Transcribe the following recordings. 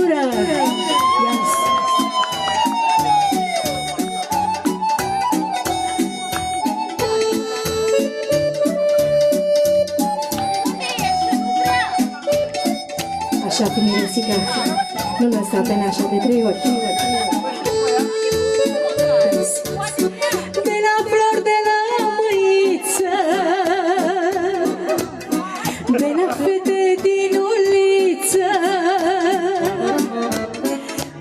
gură. Yes. Așa cum e Risica, nu lăsa pe nașa de 3 ori. De la flori, de la măiță, de la fete din uliță,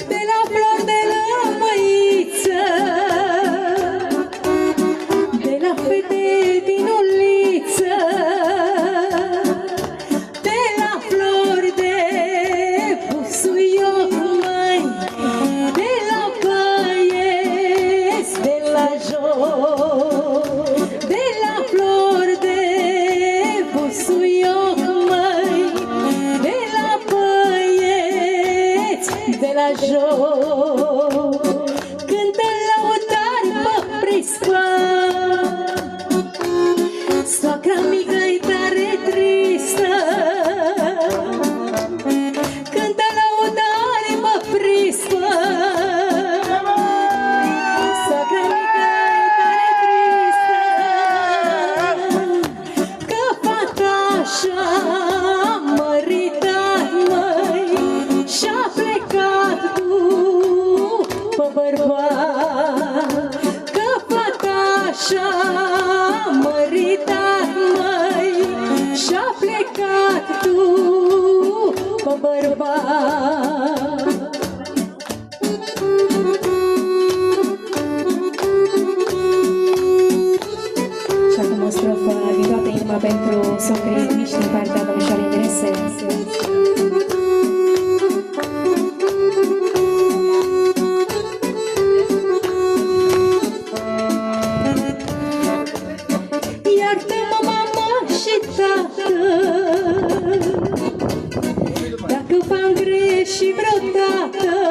de la flori, de la măiță, de la fete din uliță, de la flori de busuioc, mai, de la băieți, de la joc, de la flori de busuioc, mai, de la băieți, de la joc, cântă lăutari pe prispa. Soacra mică-i tare tristă, cântă lăutare pe prispă. Soacra mică-i tare tristă, că fata așa măritat, măi, și-a plecat după bărbat. Că fata așa măritat, măi, și-a plecat după bărbat. Și acum o strofă din toată inima pentru socrii mici din partea domnișoarei Mirese. Iartă-mă, mama și tată, dacă v-am greșit vreodată.